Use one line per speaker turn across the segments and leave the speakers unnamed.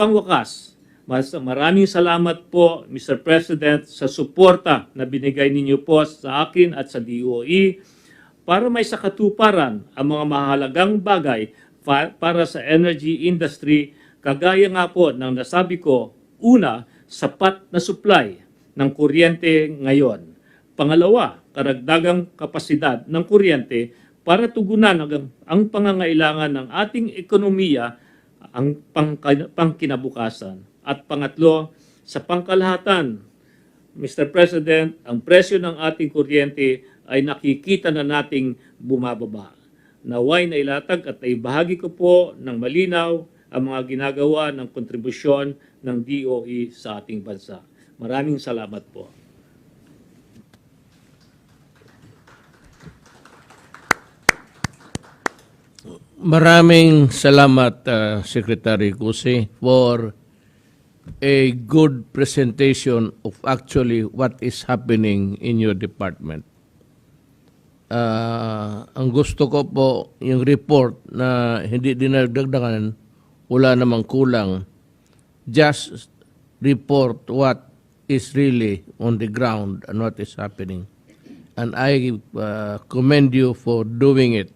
pangwakas, maraming salamat po, Mr. President, sa suporta na binigay ninyo po sa akin at sa DOE para may sakatuparan ang mga mahalagang bagay para sa energy industry, kagaya nga po ng nasabi ko, una, sapat na supply ng kuryente ngayon. Pangalawa, karagdagang kapasidad ng kuryente para tugunan ang pangangailangan ng ating ekonomiya ang pangkinabukasan. At pangatlo, sa pangkalahatan, Mr. President, ang presyo ng ating kuryente ay nakikita na nating bumababa. Naway na ilatag at naibahagi ko po ng malinaw ang mga ginagawa ng kontribusyon ng DOE sa ating bansa. Maraming salamat po.
Maraming salamat, Secretary Cusi, for a good presentation of actually what is happening in your department. Ang gusto ko po, yung report na hindi dinagdagdagan, wala namang kulang. Just report what is really on the ground and what is happening. And I commend you for doing it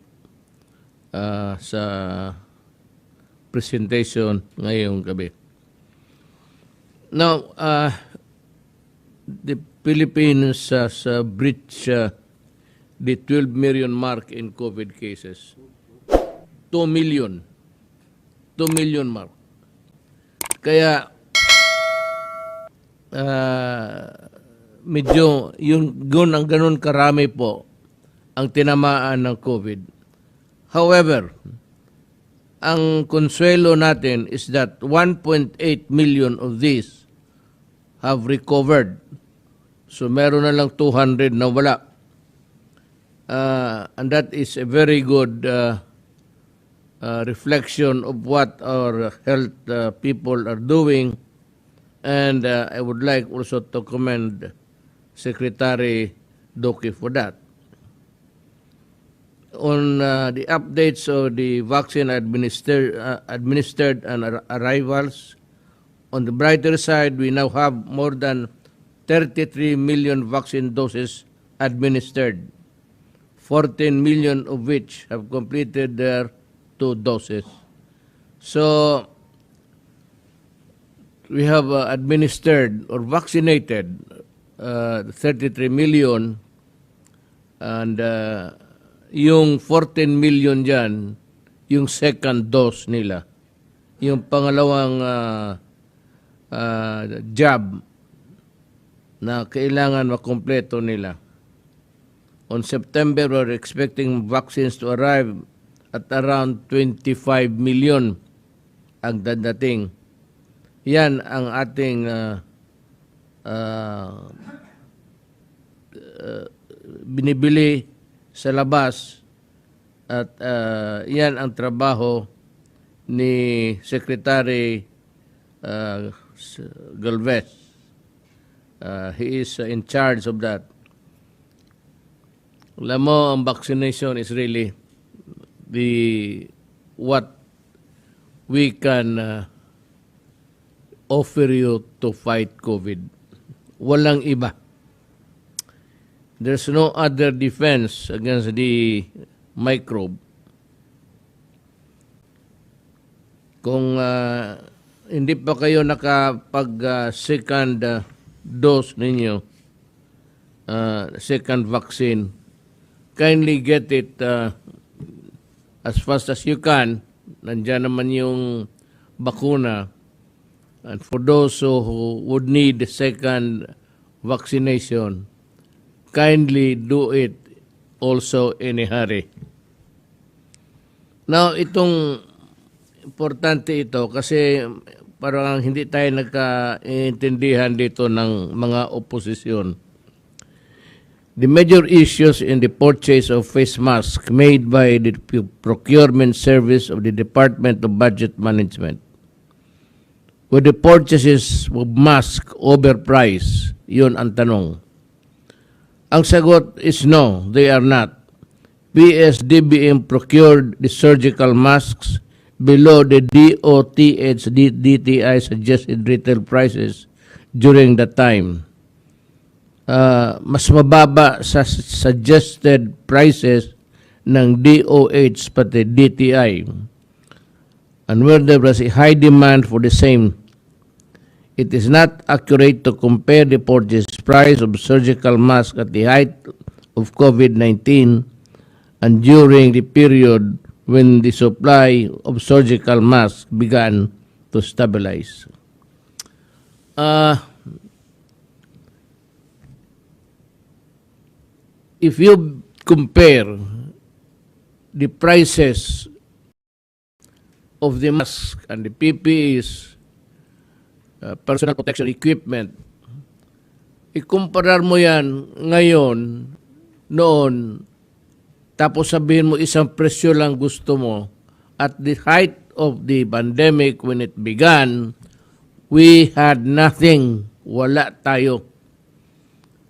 sa presentation ngayong gabi. Now, the Philippines has breached the 12 million mark in COVID cases. 2 million. 2 million mark. Kaya, medyo, yung ganun karami po ang tinamaan ng COVID. However, ang konsuelo natin is that 1.8 million of these have recovered. So meron na lang 200 na wala. And that is a very good reflection of what our health people are doing. And I would like also to commend Secretary Doki for that. On the updates of the vaccine administered and arrivals, on the brighter side, we now have more than 33 million vaccine doses administered, 14 million of which have completed their 2 doses. So, we have administered or vaccinated 33 million, and yung 14 million dyan, yung second dose nila. Yung pangalawang jab na kailangan makompleto nila. On September, we're expecting vaccines to arrive at around 25 million ang dadating. Yan ang ating binibili sa labas, at yan ang trabaho ni Secretary Galvez. He is in charge of that. Alam mo, ang vaccination is really what we can offer you to fight COVID. Walang iba. There's no other defense against the microbe. Kung hindi pa kayo nakapag-second dose ninyo, second vaccine, kindly get it as fast as you can. Nandiyan naman yung bakuna. And for those who would need the second vaccination, kindly do it also in a hurry. Now, itong importante ito kasi parang hindi tayo nagkaintindihan dito ng mga oposisyon. The major issues in the purchase of face masks made by the procurement service of the Department of Budget Management. Were the purchases of masks overpriced? Yun ang tanong. Ang sagot is no, they are not. PSDBM procured the surgical masks below the DTI suggested retail prices during the time. Mas mababa sa suggested prices ng DOH pati DTI. And where there was a high demand for the same, it is not accurate to compare the purchase price of surgical mask at the height of COVID-19 and during the period when the supply of surgical masks began to stabilize. If you compare the prices of the mask and the PPEs, personal protection equipment, ikumparar mo yan ngayon, noon, tapos sabihin mo isang presyo lang gusto mo, at the height of the pandemic when it began, we had nothing. Wala tayo.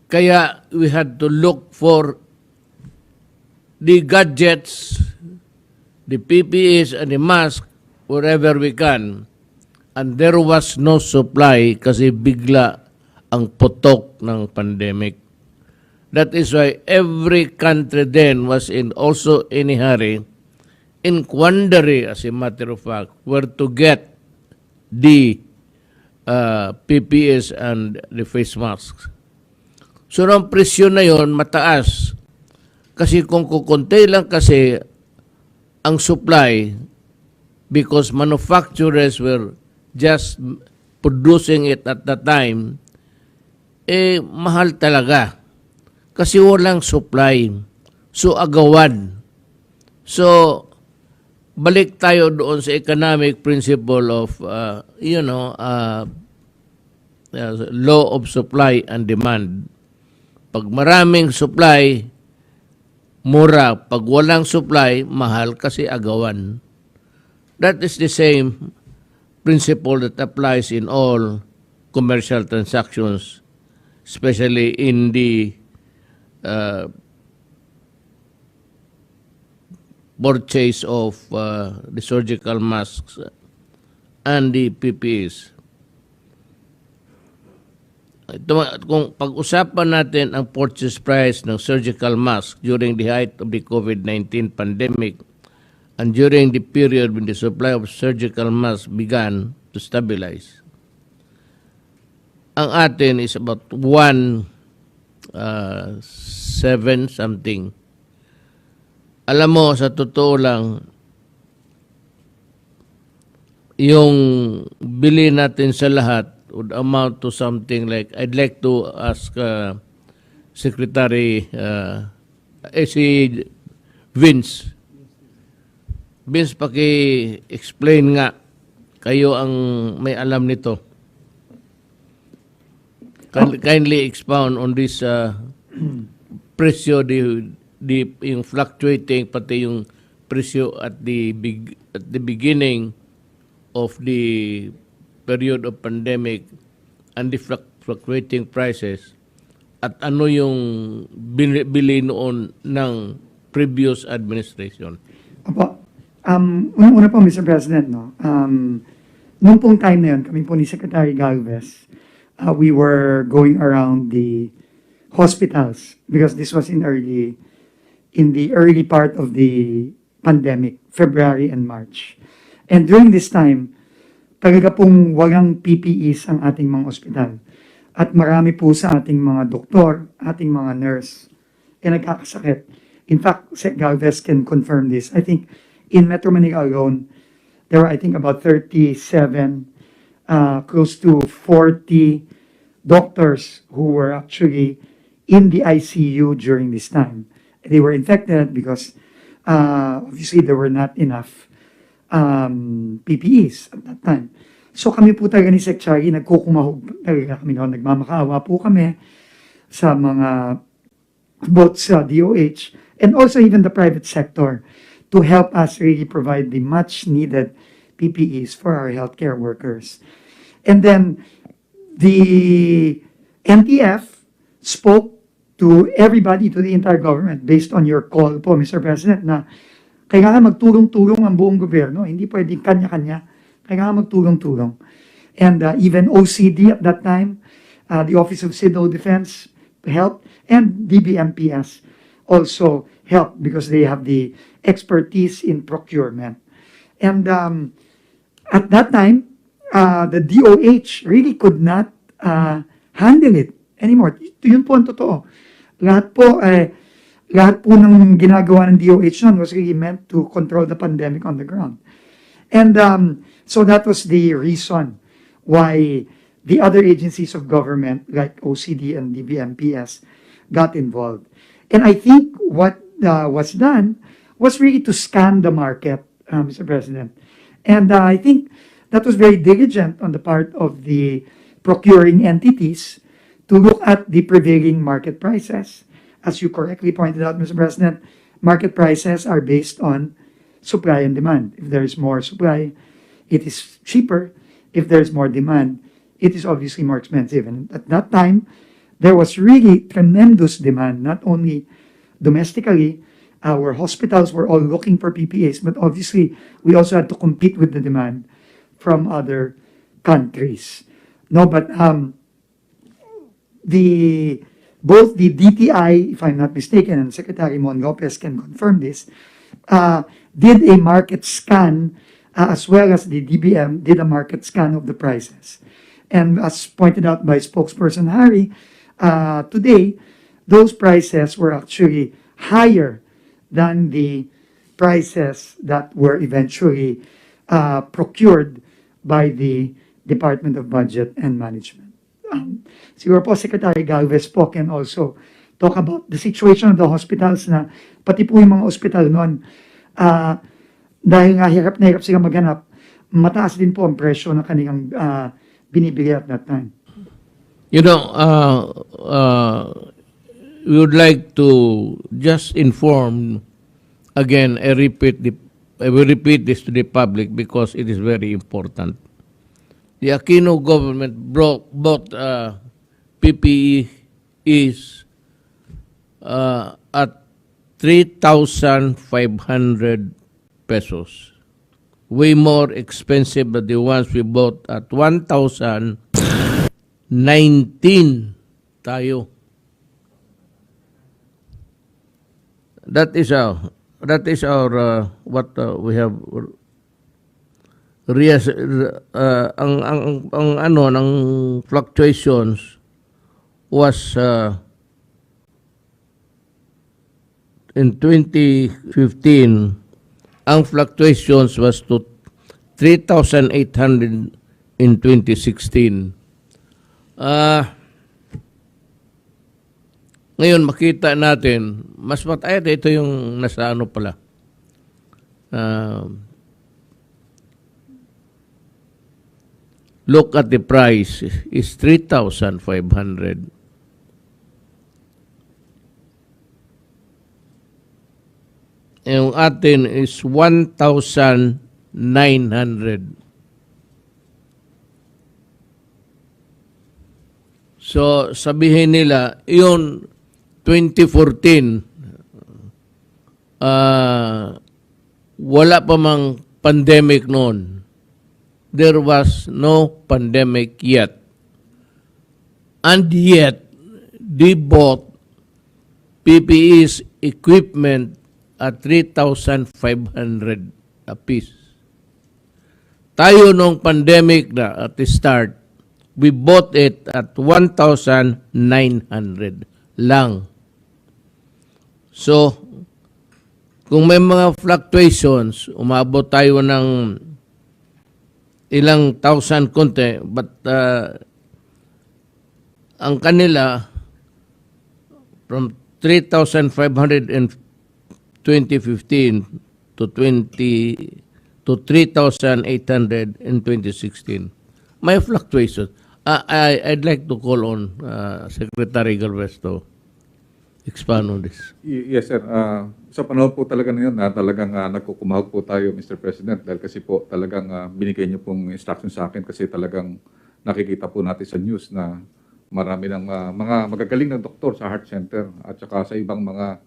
Kaya we had to look for the gadgets, the PPEs and the mask wherever we can. And there was no supply kasi bigla ang putok ng pandemic. That is why every country then was also in a hurry, in quandary as a matter of fact, where to get the PPEs and the face masks. So ang presyo na yon mataas. Kasi kung kukunti lang kasi ang supply because manufacturers were just producing it at the time, mahal talaga. Kasi walang supply. So, agawan. So, balik tayo doon sa economic principle of, law of supply and demand. Pag maraming supply, mura. Pag walang supply, mahal kasi agawan. That is the same principle that applies in all commercial transactions, especially in the purchase of the surgical masks and the PPEs. Kung pag-usapan natin ang purchase price ng surgical mask during the height of the COVID-19 pandemic and during the period when the supply of surgical masks began to stabilize, ang atin is about 1.7 something. Alam mo, sa totoo lang, yung bili natin sa lahat would amount to something like, I'd like to ask Secretary si Vince. Vince, paki-explain nga, kayo ang may alam nito. Kindly expound on this presyo, yung fluctuating, pati yung presyo at the beginning of the period of pandemic and the fluctuating prices, at ano yung bili noon ng previous administration.
Opo. Una po, Mr. President, no? Noong pong time na yun, kami po ni Secretary Galvez, we were going around the hospitals because this was in the early part of the pandemic, February and March. And during this time, talaga pong walang PPEs ang ating mga ospital. At marami po sa ating mga doktor, ating mga nurse, nagkakasakit. In fact, Sec Galvez can confirm this. I think in Metro Manila alone, there were, I think, about 37, close to 40 doctors who were actually in the ICU during this time. They were infected because obviously there were not enough PPEs at that time. So kami po talaga ni Sec Chari, nagkukumahog talaga kami noon, nagmamakaawa po kami sa mga both sa DOH and also even the private sector to help us really provide the much needed PPEs for our healthcare workers. And then the NTF spoke to everybody, to the entire government, based on your call po, Mr. President, na Kailangan magtulong-tulong ang buong gobyerno. Hindi pwedeng kanya-kanya. Kailangan magtulong-tulong. And even OCD at that time, the Office of Civil Defense helped, and DBMPS also helped because they have the expertise in procurement. And at that time, the DOH really could not handle it anymore. Yun po ang totoo. Lahat po ng ginagawa ng DOH noon was really meant to control the pandemic on the ground. And so that was the reason why the other agencies of government like OCD and DBMPS got involved. And I think what was done was really to scan the market, Mr. President. And I think that was very diligent on the part of the procuring entities to look at the prevailing market prices. As you correctly pointed out, Mr. President, market prices are based on supply and demand. If there is more supply, it is cheaper. If there is more demand, it is obviously more expensive. And at that time, there was really tremendous demand, not only domestically. Our hospitals were all looking for PPAs, but obviously we also had to compete with the demand from other countries. No, but both the DTI, if I'm not mistaken, and Secretary Mon Lopez can confirm this, did a market scan, as well as the DBM did a market scan of the prices. And as pointed out by spokesperson Harry, today, those prices were actually higher than the prices that were eventually procured by the Department of Budget and Management. Siguro po, Secretary Galvez po can also talk about the situation of the hospitals na pati po yung mga hospital noon, dahil nga hirap na hirap sila maghanap, mataas din po ang presyo na kanilang binibigay at that time.
You know, we would like to just inform again. I will repeat this to the public because it is very important. The Aquino government bought PPE at 3,500 pesos. Way more expensive than the ones we bought at 1,019 tayo. That is our what we have ang ano ng fluctuations was in 2015 ang fluctuations was to 3,800 in 2016. Ngayon makita natin mas mataas ito yung nasa ano pala. Look at the price is 3,500. Yung atin is 1,900. So sabihin nila, yun 2014, wala pa mang pandemic noon. There was no pandemic yet. And yet, they bought PPE's equipment at 3,500 a piece. Tayo nung pandemic na at the start, we bought it at 1,900 lang. So, kung may mga fluctuations, umabot tayo ng ilang thousand konti, but ang kanila from 3,500 in 2015 to 3,800 in 2016. May fluctuations. I'd like to call on Secretary Galvez to expand on this.
Yes, sir. Sa panahon po talaga na yun na talagang nagkukumahog po tayo, Mr. President, dahil kasi po talagang binigay niyo pong instruction sa akin kasi talagang nakikita po natin sa news na marami ng mga magagaling na doktor sa heart center at saka sa ibang mga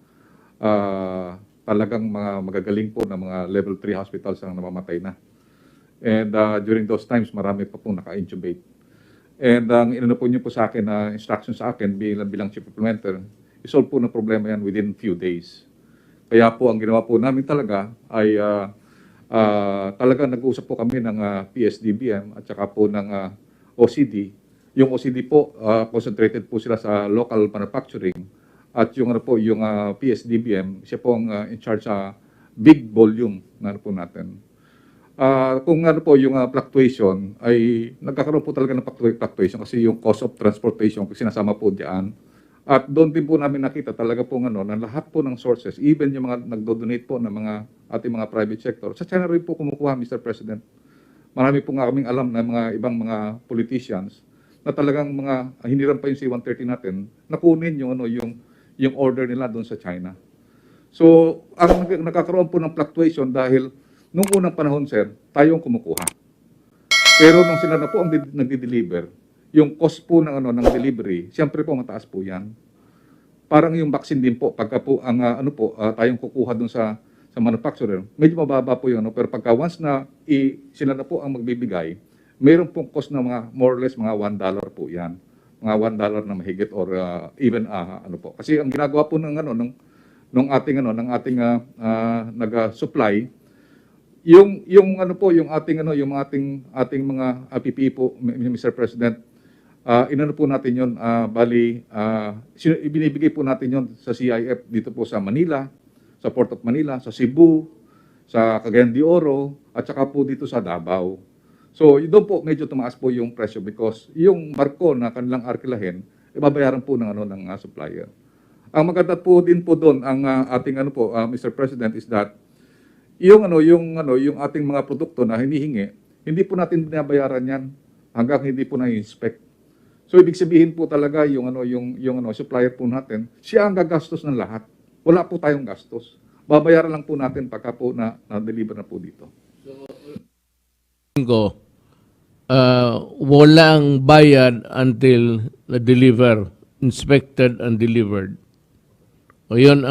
talagang mga magagaling po na mga level 3 hospitals ang namamatay na. And during those times, marami pa pong naka-intubate. And ang inano po niyo po sa akin na instruction sa akin bilang chief implementer, isolve po na problema yan within few days. Kaya po ang ginawa po namin talaga ay talaga nag-uusap po kami ng PSDBM at saka po ng OCD. Yung OCD po, concentrated po sila sa local manufacturing at yung ano po, yung PSDBM, siya po ang in charge sa big volume na ano po natin. Kung ano po yung fluctuation ay nagkakaroon po talaga ng fluctuation kasi yung cost of transportation kasi sinasama po diyan. At doon din po namin nakita talaga po ano, na lahat po ng sources, even yung mga nagdo-donate po ng mga ating mga private sector, sa China rin po kumukuha, Mr. President. Marami po nga kaming alam na mga ibang mga politicians na talagang mga hiniram pa yung C-130 natin, nakunin yung ano yung order nila doon sa China. So, ang nakakaroon po ng fluctuation dahil nung unang panahon, sir, tayong kumukuha. Pero nung sila na po ang nagde-deliver, yung cost po ng ng delivery, siyempre po mataas po 'yan. Parang yung vaccine din po, pagka po ang tayong kukuha doon sa manufacturer, medyo mababa po 'yun, no? Pero pagka once na sila na po ang magbibigay, mayroon pong cost na mga more or less mga $1 po 'yan. Mga $1 na mahigit or even po. Kasi ang ginagawa po ng ng ating nag-supply yung ating mga PPE po, Mr. President, inano po natin yon, ibinibigay po natin yon sa CIF dito po sa Manila, sa Port of Manila, sa Cebu, sa Cagayan de Oro, at saka po dito sa Davao. So, doon po medyo tumaas po yung presyo because yung barko na kanilang arkilahin, ibabayaran po ng supplier. Ang maganda po din po doon, ang ating Mr. President, is that yung ating mga produkto na hinihingi, hindi po natin binabayaran yan hanggang hindi po na-inspect. So ibig sabihin po talaga yung supplier po natin, siya ang gagastos ng lahat. Wala po tayong gastos. Babayaran lang po natin pagka po na-deliver na po dito.
Ko, walang bayad until na-deliver, inspected and delivered. O yun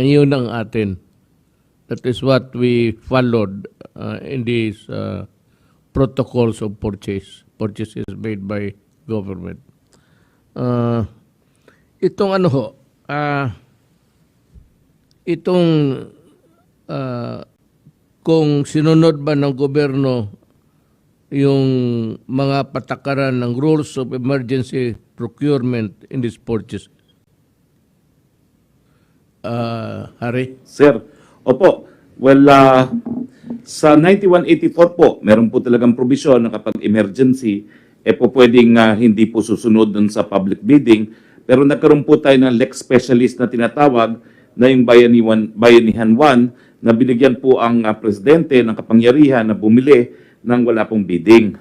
yun ang atin. That is what we followed in these protocols of purchases made by government. Itong kung sinunod ba ng gobyerno yung mga patakaran ng rules of emergency procurement in this purchase. Harry?
Sir, opo. Well, sa 9184 po, meron po talagang provision na kapag emergency, po pwedeng hindi po susunod dun sa public bidding. Pero nagkaroon po tayo ng Lex Specialist na tinatawag na yung Bayanihan 1 na binigyan po ang presidente ng kapangyarihan na bumili ng wala pong bidding.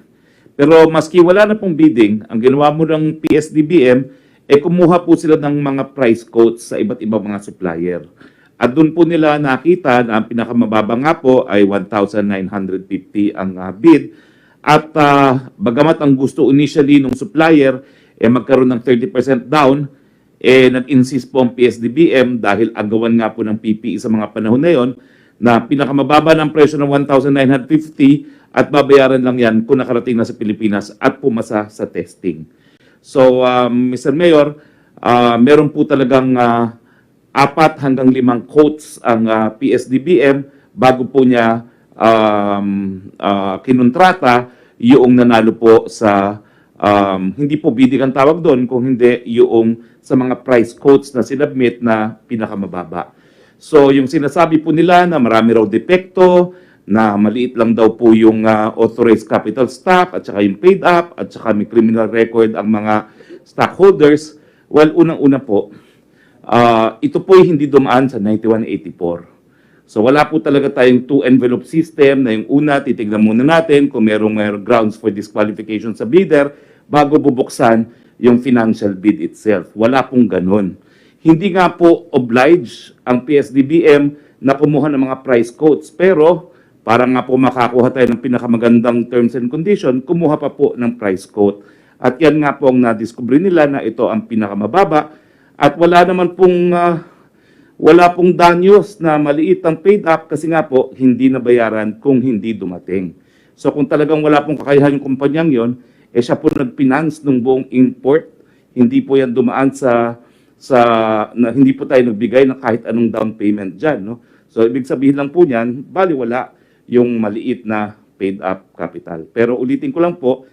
Pero maski wala na pong bidding, ang ginawa mo ng PSDBM, kumuha po sila ng mga price quotes sa iba't ibang mga supplier. At doon po nila nakita na ang pinakamababa nga po ay 1,950 ang bid. At bagamat ang gusto initially ng supplier magkaroon ng 30% down, nag-insist po ang PSDBM dahil agawan nga po ng PPE sa mga panahon na yon na pinakamababa ng presyo ng 1,950 at babayaran lang yan kung nakarating na sa Pilipinas at pumasa sa testing. So, Mr. Mayor, meron po talagang 4 hanggang 5 quotes ang PSDBM bago po niya kinontrata yung nanalo po sa hindi po bidding ang tawag doon, kung hindi yung sa mga price quotes na sinubmit na pinakamababa. So yung sinasabi po nila na marami raw depekto, na maliit lang daw po yung authorized capital stock at saka yung paid up at saka may criminal record ang mga stockholders. Well, unang-una po, ito po hindi dumaan sa 9184. So wala po talaga tayong two-envelope system na yung una, titignan muna natin kung merong grounds for disqualification sa bidder bago bubuksan yung financial bid itself. Wala pong ganun. Hindi nga po obliged ang PSDBM na kumuha ng mga price quotes, pero para nga po makakuha tayo ng pinakamagandang terms and condition, kumuha pa po ng price quote. At yan nga po ang nadiskubre nila na ito ang pinakamababa at wala naman pong wala pong danyos na maliit ang paid up kasi nga po hindi nabayaran kung hindi dumating. So kung talagang wala pong kakayahan yung kumpanyang yon, siya po nag-finance ng buong import. Hindi po yan dumaan hindi po tayo nagbigay ng kahit anong down payment dyan. No? So ibig sabihin lang po niyan, baliwala yung maliit na paid up capital. Pero ulitin ko lang po,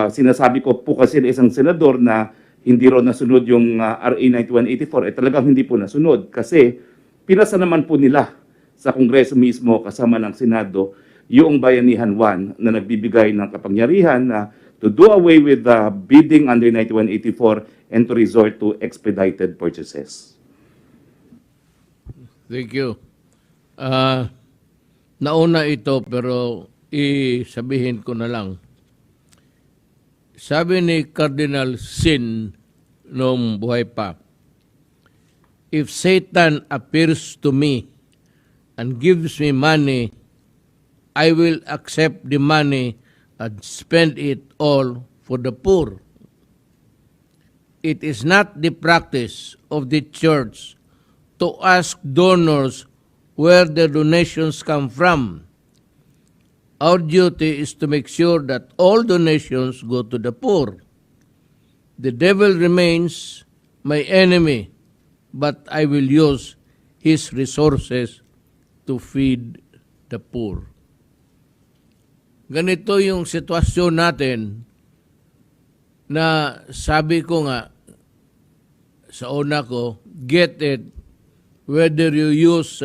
sinasabi ko po kasi ng isang senador na hindi raw nasunod yung RA 9184, talagang hindi po nasunod kasi pinasa naman po nila sa Kongreso mismo kasama ng Senado yung Bayanihan 1 na nagbibigay ng kapangyarihan na to do away with the bidding under 9184 and to resort to expedited purchases.
Thank you. Nauna ito pero isabihin ko na lang. Sabi ni Cardinal Sin noong buhay pa, if Satan appears to me and gives me money, I will accept the money and spend it all for the poor. It is not the practice of the church to ask donors where the donations come from. Our duty is to make sure that all donations go to the poor. The devil remains my enemy, but I will use his resources to feed the poor. Ganito yung sitwasyon natin na sabi ko nga sa una ko, get it whether you use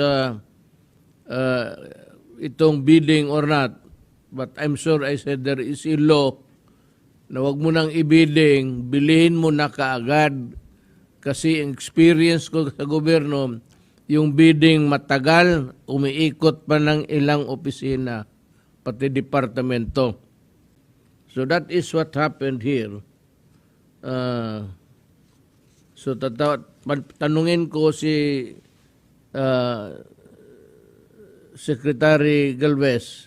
itong bidding or not. But I'm sure I said there is a law na wag mo nang i-bidding, bilihin mo na kaagad. Kasi ang experience ko sa gobyerno, yung bidding matagal, umiikot pa ng ilang opisina, pati departamento. So that is what happened here. So tanungin ko si Secretary Galvez,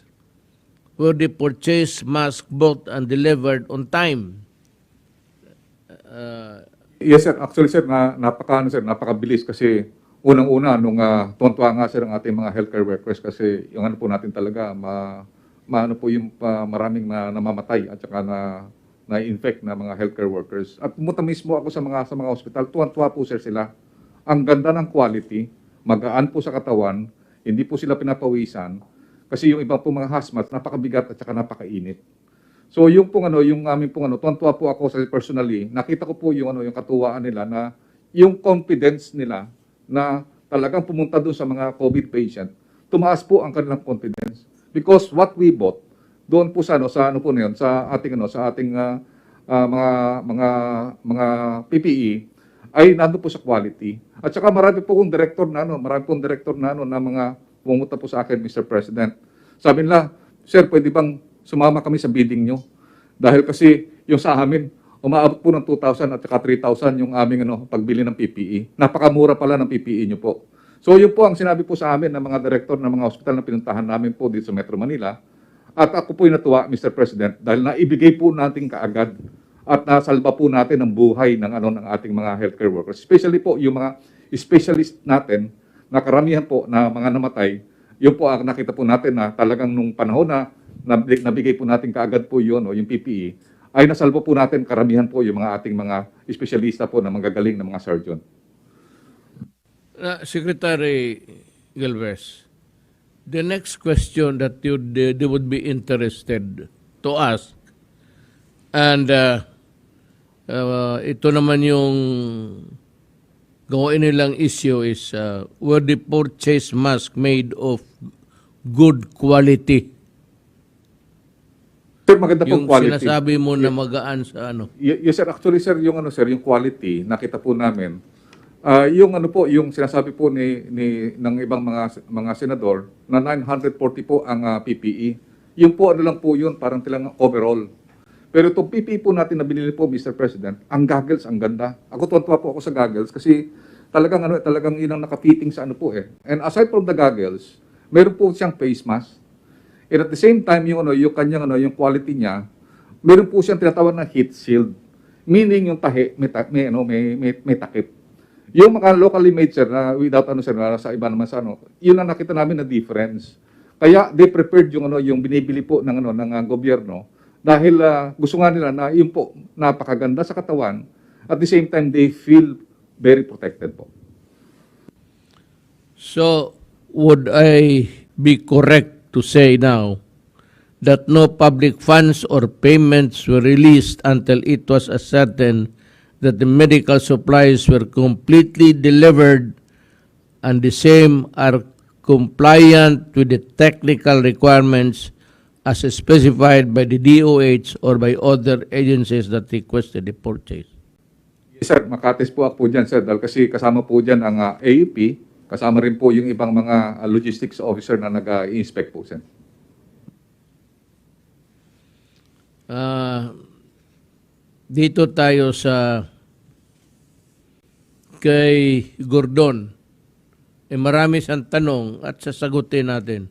were the purchase mask bought and delivered on time?
Yes sir, actually sir, napakabilis kasi unang-una nung tuwan-tuwa nga sir ang ating mga healthcare workers kasi yung ano po natin talaga maano po yung maraming namamatay at saka na-infect na mga healthcare workers. At pumunta mismo ako sa mga hospital, tuwan-tuwa po sir sila. Ang ganda ng quality, magaan po sa katawan, hindi po sila pinapawisan kasi yung ibang po mga hazmat napakabigat at saka napakainit. So yung aming tuwan-tuwa po ako sa personally, nakita ko po yung yung katuwaan nila na yung confidence nila na talagang pumunta doon sa mga COVID patient, tumaas po ang kanilang confidence because what we bought doon po sa ating mga PPE ay nandoon po sa quality. At saka marami pong director na mga pumunta po sa akin, Mr. President. Sabi nila, sir, pwede bang sumama kami sa bidding nyo? Dahil kasi yung sa amin, umaabot po ng 2,000 at saka 3,000 yung aming pagbili ng PPE. Napakamura pala ng PPE nyo po. So yun po ang sinabi po sa amin ng mga director ng mga hospital na pinuntahan namin po dito sa Metro Manila. At ako po'y natuwa, Mr. President, dahil naibigay po natin kaagad at nasalba po natin ang buhay ng ating mga healthcare workers. Especially po yung mga specialist natin na karamihan po na mga namatay, yun po ang nakita po natin na talagang nung panahon na nabigay po natin kaagad po yun, yung PPE, ay nasalba po natin karamihan po yung mga ating mga espesyalista po na magagaling na mga surgeon.
Secretary Galvez, the next question that they would be interested to ask, and ito naman yung gawin nilang issue is, were the purchase mask made of good quality?
Sir, maganda
Yung
pong quality.
sinasabi mo na magaan sa
Yes sir, actually sir, yung yung quality nakita po namin. Yung sinasabi po ng ibang mga senador na 940 po ang PPE. Yung po lang po yun, parang tilang overall. Pero itong PPE po natin na binili po, Mr. President, ang goggles, ang ganda. Ako tuwa po ako sa goggles kasi talagang yun ang nakafitting sa po eh. And aside from the goggles, meron po siyang face mask. And at the same time, yung kanyang yung quality niya, meron po siyang tinatawag na heat shield. Meaning yung tahi, may takip. Yung mga locally made, sir, na without ano, sir, na sa iba naman sa ano, yun ang nakita namin na difference. Kaya they prepared yung ano, yung binibili po ng ano ng gobyerno dahil gusto nga nila na yun po napakaganda sa katawan, at the same time they feel very protected po.
So, would I be correct to say now that no public funds or payments were released until it was ascertained that the medical supplies were completely delivered and the same are compliant with the technical requirements as specified by the DOH or by other agencies that requested the purchase?
Yes, sir, makates po ako dyan, sir, dahil kasi kasama po dyan ang AUP, kasama rin po yung ibang mga logistics officer na nag-inspect po, sir.
Dito tayo sa kay Gordon. Marami siyang tanong at sasagutin natin.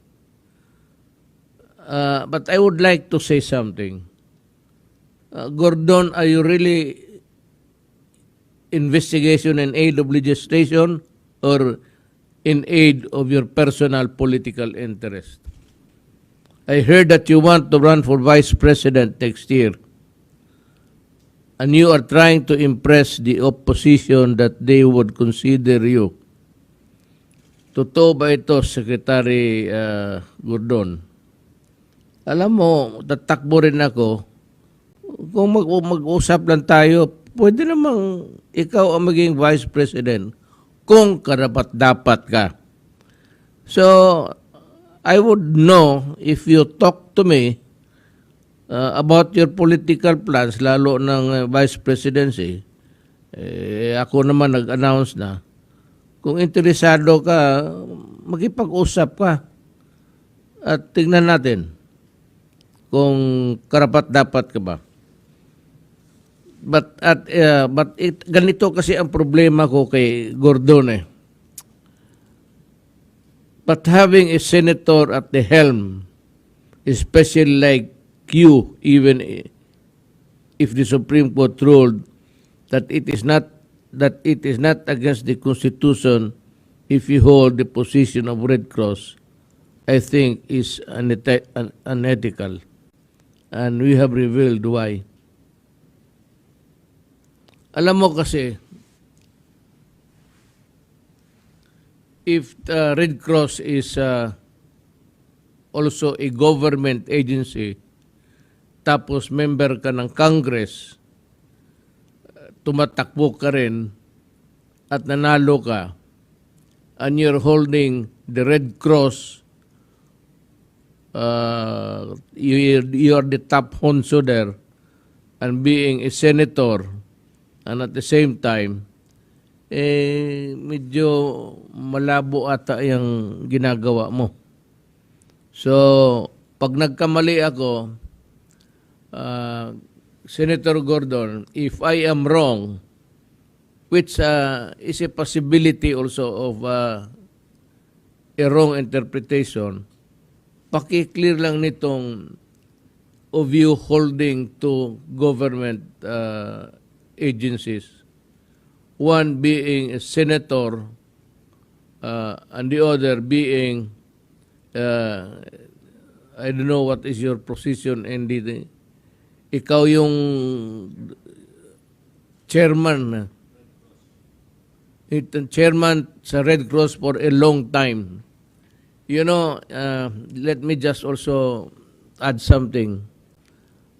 But I would like to say something. Gordon, are you really investigation in aid of legislation or in aid of your personal political interest? I heard that you want to run for vice president next year. And you are trying to impress the opposition that they would consider you. Totoo ba ito, Secretary Gordon? Alam mo, tatakbo rin ako. Kung mag-usap lang tayo, pwede namang ikaw ang maging vice president kung karapat-dapat ka. So, I would know if you talk to me about your political plans, lalo ng vice presidency. Ako naman nag-announce na. Kung interesado ka, makipag-usap ka. At tingnan natin kung karapat-dapat ka ba. But ganito kasi ang problema ko kay Gordon eh. But having a senator at the helm, especially like you, even if the Supreme Court ruled that it is not against the Constitution if you hold the position of Red Cross, I think is unethical. And we have revealed why. Alam mo kasi, if the Red Cross is also a government agency, tapos member ka ng Congress, tumatakbo ka rin at nanalo ka, and you're holding the Red Cross, you are the top honcho there, and being a senator, and at the same time, medyo malabo ata yung ginagawa mo. So, pag nagkamali ako, Senator Gordon, if I am wrong, which is a possibility also of a wrong interpretation, paki-clear lang nitong of you holding to government agencies. One being a senator and the other being, I don't know what is your position in the, ikaw yung chairman sa Red Cross for a long time. You know, let me just also add something.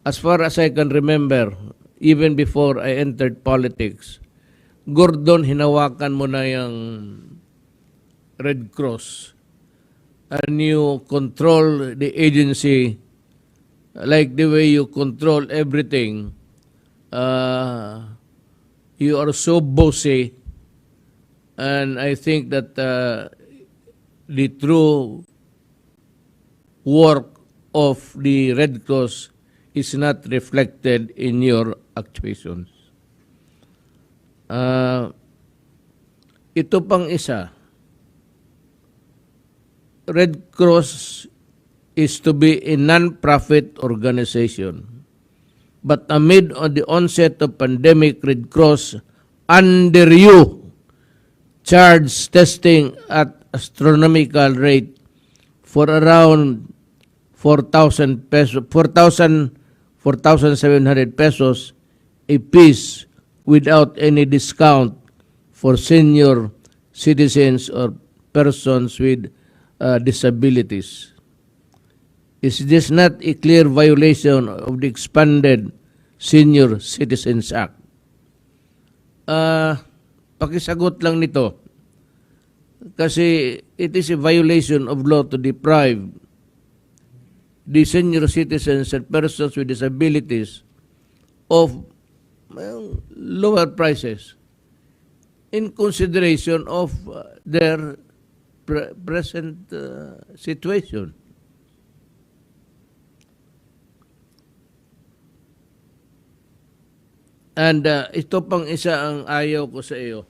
As far as I can remember, even before I entered politics, Gordon, hinawakan mo na yung Red Cross. And you control the agency like the way you control everything. You are so bossy. And I think that the true work of the Red Cross is not reflected in your actuations. Ito pang isa. Red Cross is to be a non-profit organization. But amid the onset of pandemic, Red Cross, under you, charge testing at astronomical rate for around 4,000 pesos, 4,700 pesos a piece without any discount for senior citizens or persons with disabilities. Is this not a clear violation of the expanded Senior Citizens Act? Pakisagot lang nito. Kasi it is a violation of law to deprive the senior citizens and persons with disabilities of lower prices in consideration of their present situation. And ito pang isa ang ayaw ko sa iyo.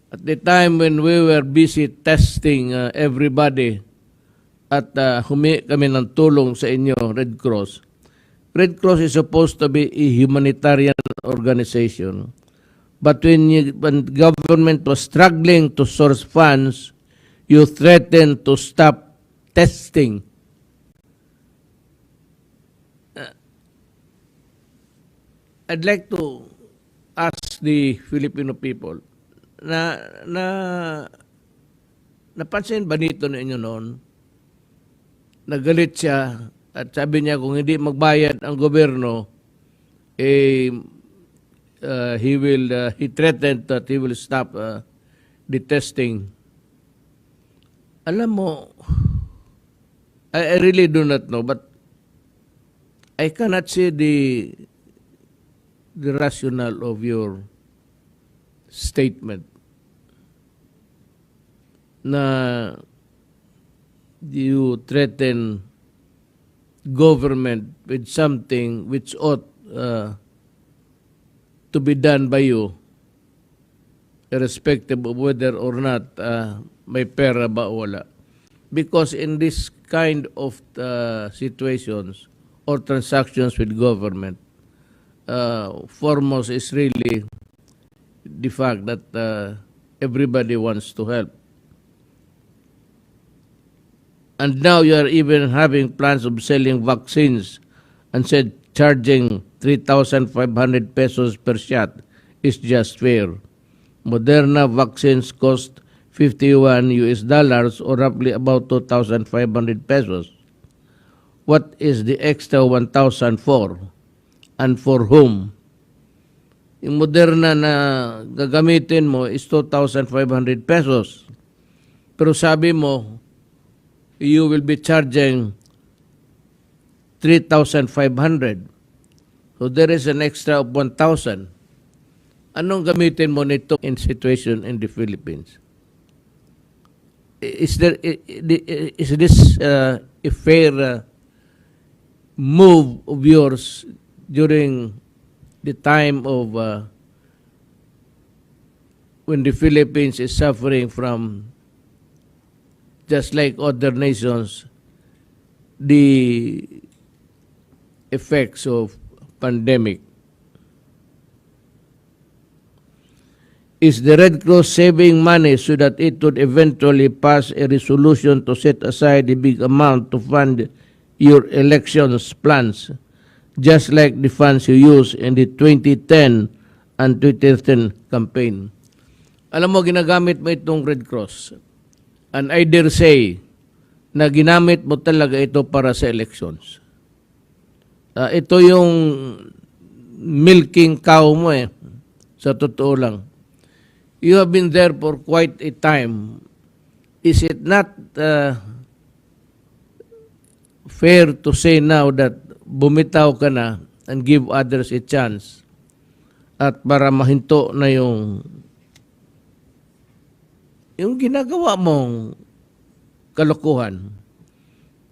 At the time when we were busy testing everybody at humingi kami ng tulong sa inyo, Red Cross. Red Cross is supposed to be a humanitarian organization. But when government was struggling to source funds, you threatened to stop testing. I'd like to ask the Filipino people, napansin ba nito ninyo noon? Nagalit siya at sabi niya kung hindi magbayad ang gobyerno, he threatened that he will stop the testing. Alam mo, I really do not know, but I cannot see the rationale of your statement na you threaten government with something which ought to be done by you, irrespective of whether or not may pera ba o wala. Because in this kind of situations or transactions with government, foremost is really the fact that everybody wants to help. And now you are even having plans of selling vaccines and said charging 3,500 pesos per shot is just fair. Moderna vaccines cost $51 or roughly about 2,500 pesos. What is the extra 1,000 for? And for whom? Yung Moderna na gagamitin mo is 2,500 pesos. Pero sabi mo, you will be charging 3,500. So there is an extra of 1,000. Anong gamitin mo nito in situation in the Philippines? Is this a fair move of yours during the time of when the Philippines is suffering from, just like other nations, the effects of pandemic? Is the Red Cross saving money so that it would eventually pass a resolution to set aside a big amount to fund your elections plans, just like the funds you used in the 2010 and 2013 campaign? Alam mo, ginagamit mo itong Red Cross. And I dare say na ginamit mo talaga ito para sa elections. Ito yung milking cow mo sa totoo lang. You have been there for quite a time. Is it not fair to say now that bumitaw ka na and give others a chance at para mahinto na yung ginagawa mong kalokohan?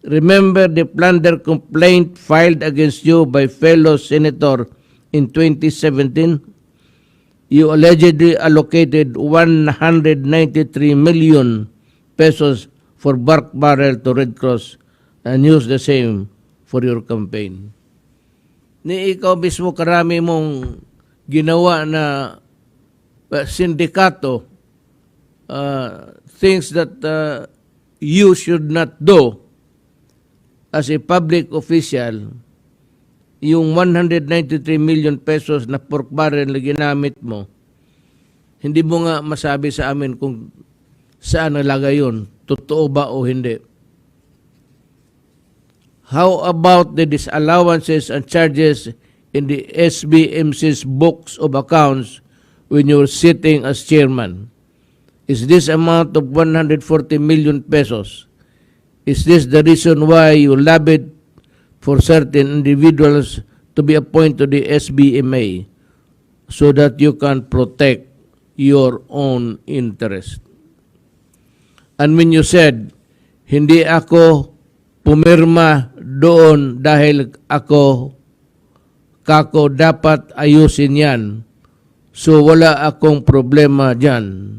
Remember the plunder complaint filed against you by fellow senator in 2017? You allegedly allocated 193 million pesos for bark barrel to Red Cross and used the same for your campaign. Ni ikaw mismo, karami mong ginawa na sindikato, things that you should not do as a public official, yung 193 million pesos na pork barrel na ginamit mo, hindi mo nga masabi sa amin kung saan nalagay yun, totoo ba o hindi. How about the disallowances and charges in the SBMC's books of accounts when you're sitting as chairman? Is this amount of 140 million pesos? Is this the reason why you lobbied for certain individuals to be appointed to the SBMA so that you can protect your own interest? And when you said, hindi ako pumirma doon dahil kako dapat ayusin yan. So wala akong problema dyan.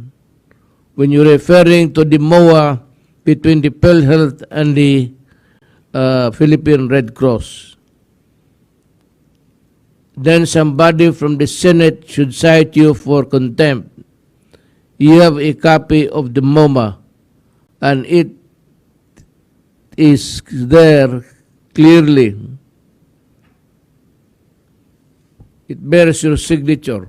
When you're referring to the MOA between the PhilHealth and the Philippine Red Cross, then somebody from the Senate should cite you for contempt. You have a copy of the MOMA and it is there clearly. It bears your signature.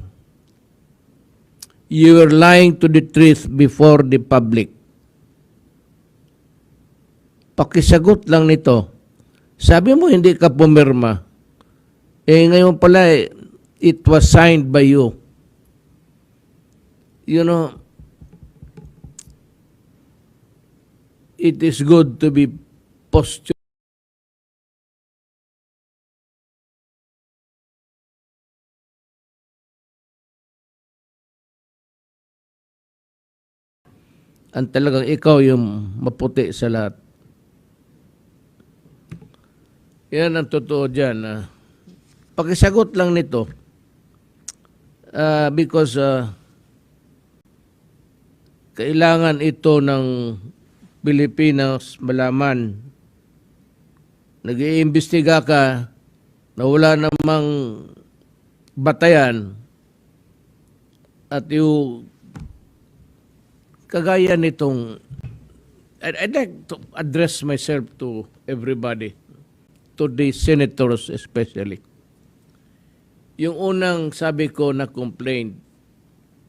You are lying to the truth before the public. Pakisagot lang nito. Sabi mo hindi ka pumirma. Ngayon pala, it was signed by you. You know, it is good to be posture. Ang talagang ikaw yung maputi sa lahat. Yan ang totoo dyan. Pakisagot lang nito. Because kailangan ito ng Pilipinas malaman. Nag-iimbestiga ka na wala namang batayan at yung kagaya nitong I'd like to address myself to everybody, to the senators especially. Yung unang sabi ko na complaint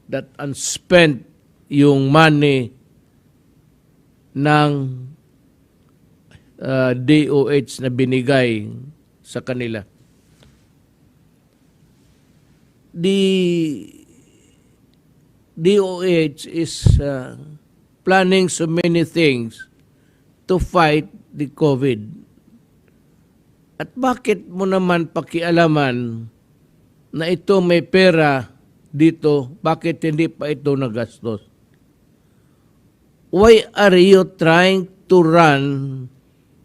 that unspent yung money ng DOH na binigay sa kanila. The DOH is planning so many things to fight the COVID. At bakit mo naman pakialaman na ito may pera dito, bakit hindi pa ito nagastos? Why are you trying to run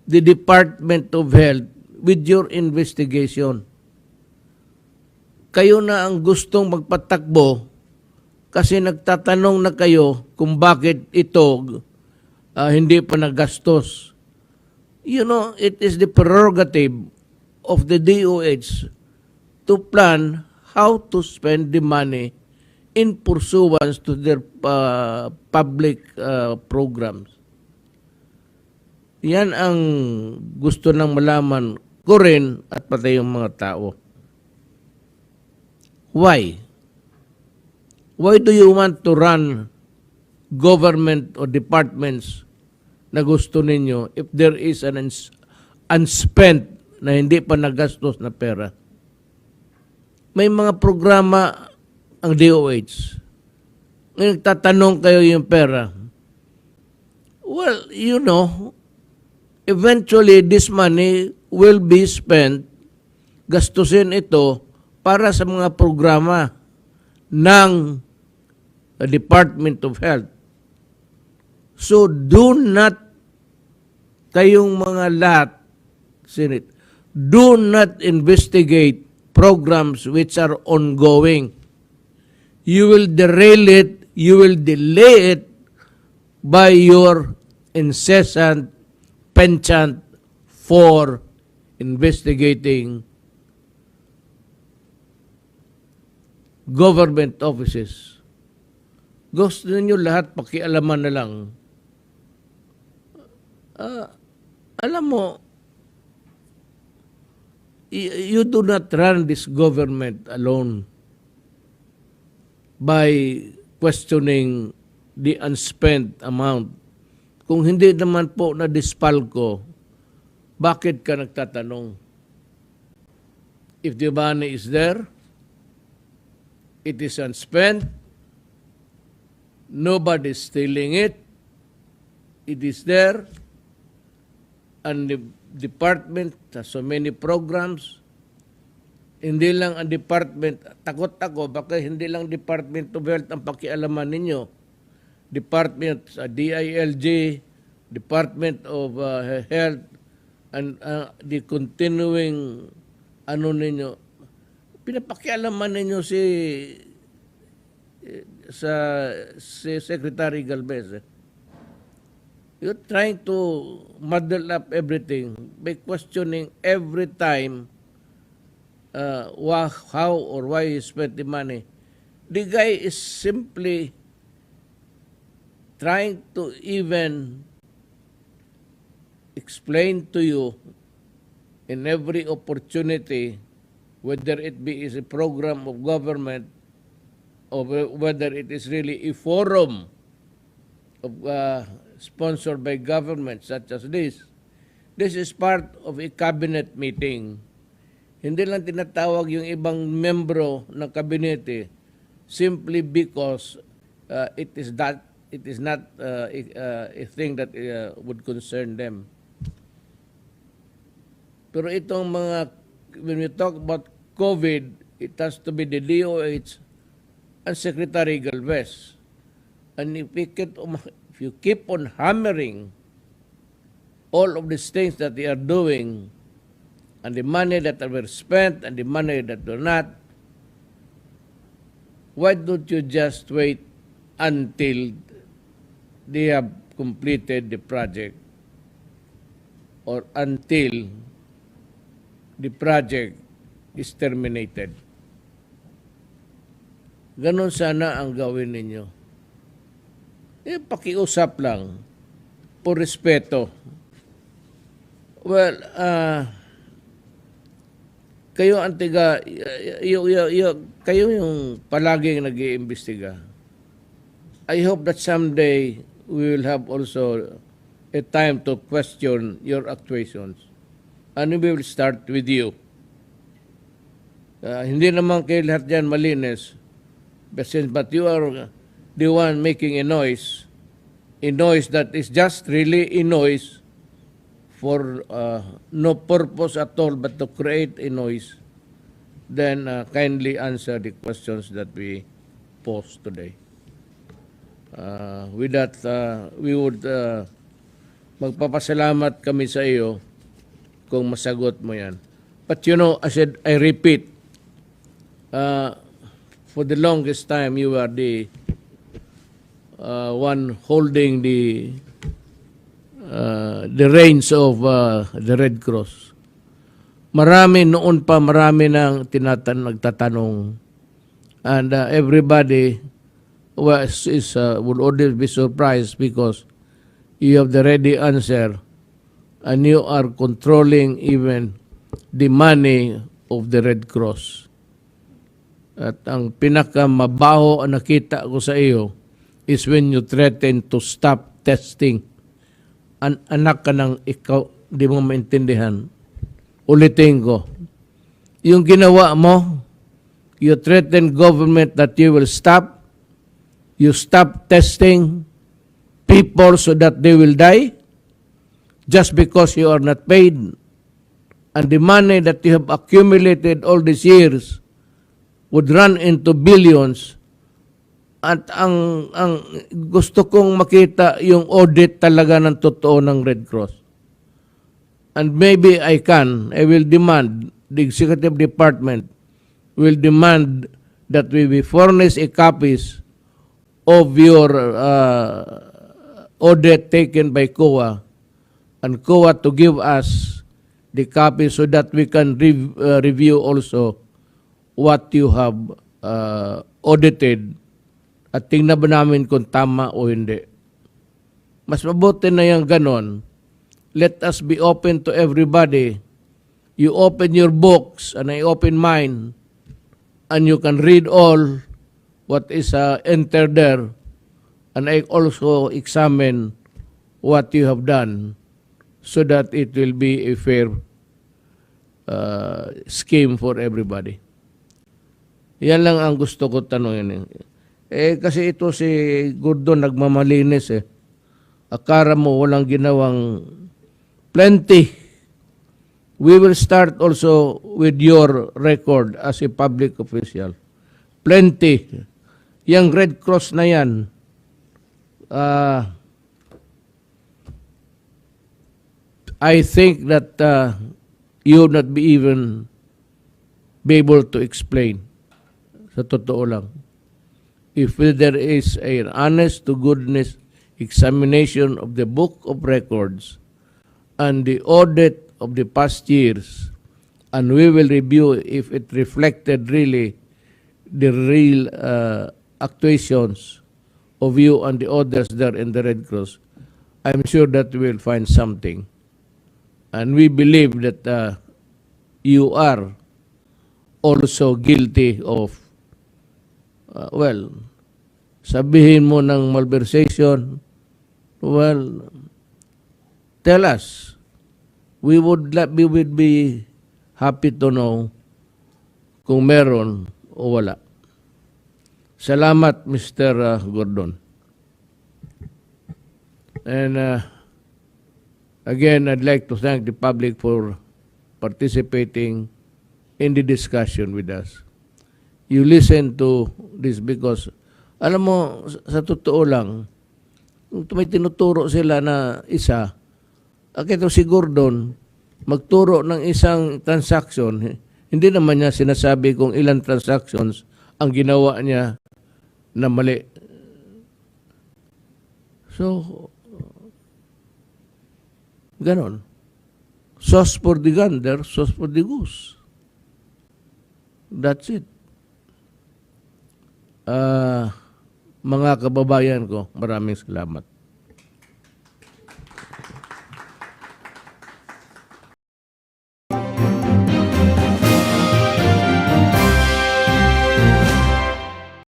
the Department of Health with your investigation? Kayo na ang gustong magpatakbo kasi nagtatanong na kayo kung bakit ito hindi pa nagastos. You know, it is the prerogative of the DOH to plan how to spend the money in pursuance to their public programs. Yan ang gusto ng malaman ko rin at pati yung mga tao. Why? Why do you want to run government or departments na gusto ninyo if there is an unspent na hindi pa nagastos na pera? May mga programa ang DOH. Ngayon, tatanong kayo yung pera. Well, you know, eventually this money will be spent, gastusin ito para sa mga programa ng Department of Health. So do not, kayong mga lahat, Senate, do not investigate programs which are ongoing. You will derail it, you will delay it by your incessant penchant for investigating government offices. Gusto ninyo lahat pakialaman na lang. Alam mo, you do not run this government alone by questioning the unspent amount. Kung hindi naman po na-dispal ko, bakit ka nagtatanong? If the money is there, it is unspent, nobody's stealing it, it is there, and the department has so many programs. Hindi lang ang department, takot ako, baka hindi lang Department of Health ang pakialaman ninyo. Department, DILG, Department of Health, and the continuing, ninyo, pinapakialaman ninyo si Secretary Galvez. You're trying to muddle up everything by questioning every time how or why he spent the money. The guy is simply trying to even explain to you in every opportunity, whether it be is a program of government or whether it is really a forum of sponsored by government such as this. This is part of a cabinet meeting. Hindi lang tinatawag yung ibang membro ng kabinete simply because it is not a thing that would concern them. Pero itong mga, when we talk about COVID, it has to be the DOH and Secretary Galvez. And if you keep on hammering all of these things that they are doing, and the money that were spent and the money that were not, why don't you just wait until they have completed the project or until the project is terminated? Ganon sana ang gawin ninyo. Pakiusap lang, por respeto. Well, kayo antiga, kayo yung palaging nag-iimbestiga. I hope that someday we will have also a time to question your actuations. And we will start with you. Hindi naman kayo lahat dyan malinis. But you are the one making a noise that is just really a noise for no purpose at all but to create a noise. Then kindly answer the questions that we pose today. With that, we would magpapasalamat kami sa iyo kung masagot mo yan. But you know, I repeat, for the longest time, you are the one holding the reins of the Red Cross. Marami nang nagtatanong, and everybody would always be surprised because you have the ready answer and you are controlling even the money of the Red Cross. At ang pinakamabaho ang nakita ko sa iyo is when you threaten to stop testing. Anak ka ng ikaw, di mo maintindihan. Ulitin ko. Yung ginawa mo, you threaten government that you will stop. You stop testing people so that they will die just because you are not paid. And the money that you have accumulated all these years would run into billions. At ang gusto kong makita yung audit talaga ng totoo ng Red Cross. And maybe I will demand, the Executive Department will demand that we be furnished a copies of your audit taken by COA, and COA to give us the copy so that we can review also what you have audited at tingnan ba namin kung tama o hindi. Mas mabuti na yung ganon. Let us be open to everybody. You open your books and I open mine and you can read all what is entered there and I also examine what you have done so that it will be a fair scheme for everybody. Yan lang ang gusto ko tanongin. Kasi ito si Gordon nagmamalinis eh. Akala mo walang ginawang plenty. We will start also with your record as a public official. Plenty. Yang Red Cross na yan, I think that you would not be even be able to explain. Sa totoo lang. If there is an honest to goodness examination of the book of records and the audit of the past years, and we will review if it reflected really the real actuations of you and the others there in the Red Cross, I'm sure that we will find something. And we believe that you are also guilty of, sabihin mo ng malversation, tell us. We would be happy to know kung meron o wala. Salamat, Mr. Gordon. And again, I'd like to thank the public for participating in the discussion with us. You listen to this because, alam mo, sa totoo lang, may tinuturo sila na isa, ito si Gordon, magturo ng isang transaction, hindi naman niya sinasabi kung ilang transactions ang ginawa niya na mali. So, ganon. Sauce for the gander, sauce for the goose. That's it. Mga kababayan ko, maraming salamat.